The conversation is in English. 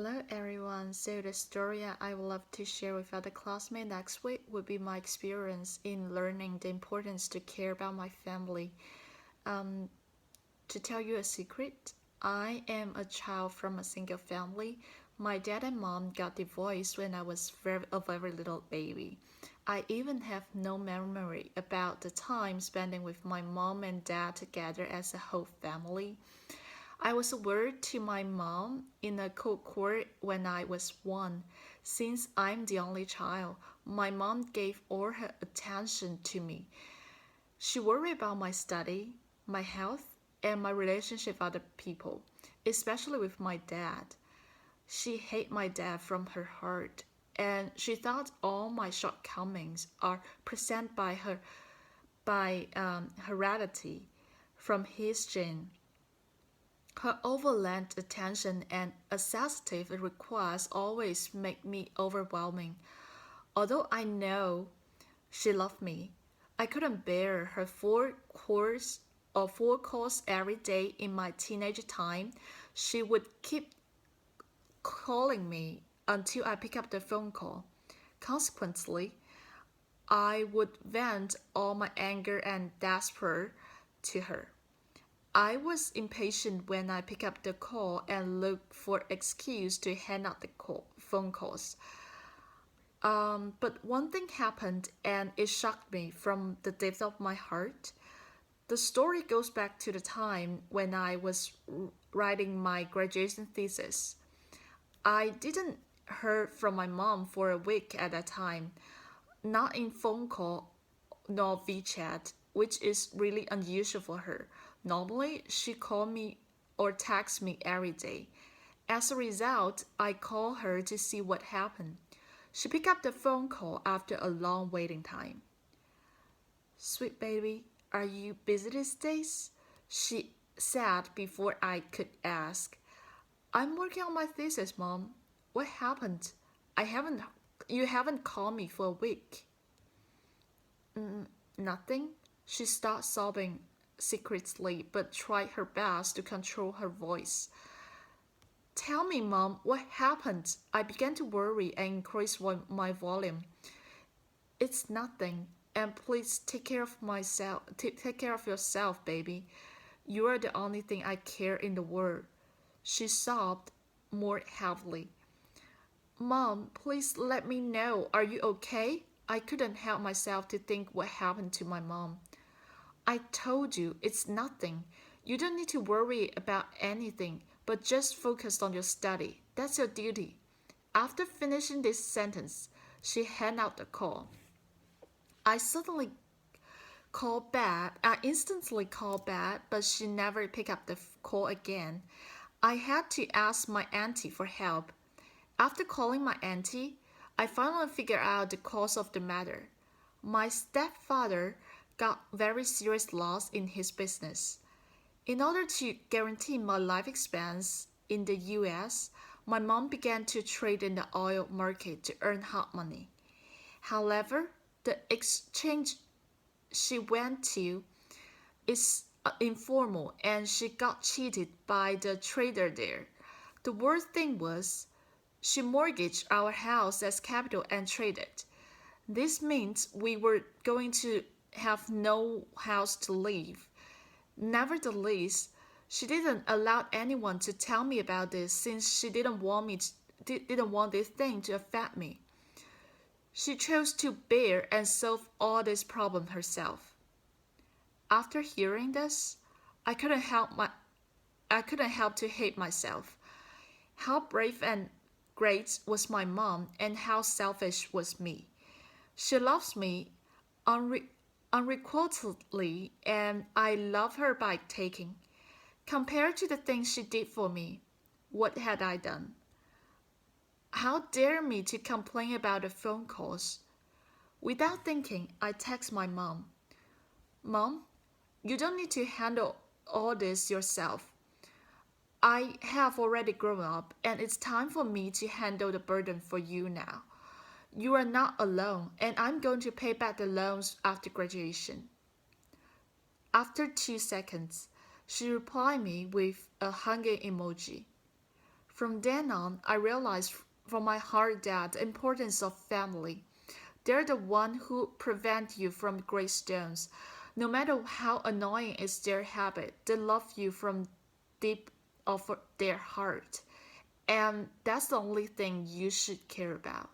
Hello everyone, so the story I would love to share with other classmates next week would be my experience in learning the importance to care about my family. Um, to tell you a secret, I am a child from a single family. My dad and mom got divorced when I was a very little baby. I even have no memory about the time spending with my mom and dad together as a whole family. I was a word to my mom in a court when I was one. Since I'm the only child, my mom gave all her attention to me. She worried about my study, my health, and my relationship with other people, especially with my dad. She hated my dad from her heart, and she thought all my shortcomings are present by heredity from his gene. Her overland attention and excessive requests always make me overwhelming. Although I know she loved me, I couldn't bear her four calls every day in my teenage time. She would keep calling me until I pick up the phone call. Consequently, I would vent all my anger and despair to her. I was impatient when I picked up the call and looked for excuse to hang up the phone calls. But one thing happened and it shocked me from the depth of my heart. The story goes back to the time when I was writing my graduation thesis. I didn't hear from my mom for a week at that time, not in phone call nor WeChat, which is really unusual for her. Normally, she call me or text me every day. As a result, I call her to see what happened. She picked up the phone call after a long waiting time. "Sweet baby, are you busy these days?" she said before I could ask. "I'm working on my thesis, Mom. What happened? I haven't You haven't called me for a week." Nothing. She started sobbing secretly but tried her best to control her voice. "Tell me, Mom, what happened?" I began to worry and increased my volume. "It's nothing. And please take care of myself. Take care of yourself, baby. You are the only thing I care in the world." She sobbed more heavily. "Mom, please let me know. Are you okay?" I couldn't help myself to think what happened to my mom. "I told you, it's nothing. You don't need to worry about anything, but just focus on your study. That's your duty." After finishing this sentence, she hung out the call. I instantly called back, but she never picked up the call again. I had to ask my auntie for help. After calling my auntie, I finally figured out the cause of the matter. My stepfather got very serious loss in his business. In order to guarantee my life expense in the US, my mom began to trade in the oil market to earn hot money. However, the exchange she went to is informal and she got cheated by the trader there. The worst thing was, she mortgaged our house as capital and traded. This means we were going to have no house to live. Nevertheless, she didn't allow anyone to tell me about this since she didn't want this thing to affect me. She chose to bear and solve all this problem herself. After hearing this, I couldn't help to hate myself. How brave and great was my mom and how selfish was me. She loves me unrequitedly and I love her by taking. Compared to the things she did for me, what had I done? How dare me to complain about the phone calls? Without thinking, I text my mom. "Mom, you don't need to handle all this yourself. I have already grown up and it's time for me to handle the burden for you now. You are not alone and I'm going to pay back the loans after graduation." After 2 seconds, she replied me with a hugging emoji. From then on, I realized from my heart that the importance of family. They're the one who prevent you from great stones. No matter how annoying is their habit, they love you from deep of their heart. And that's the only thing you should care about.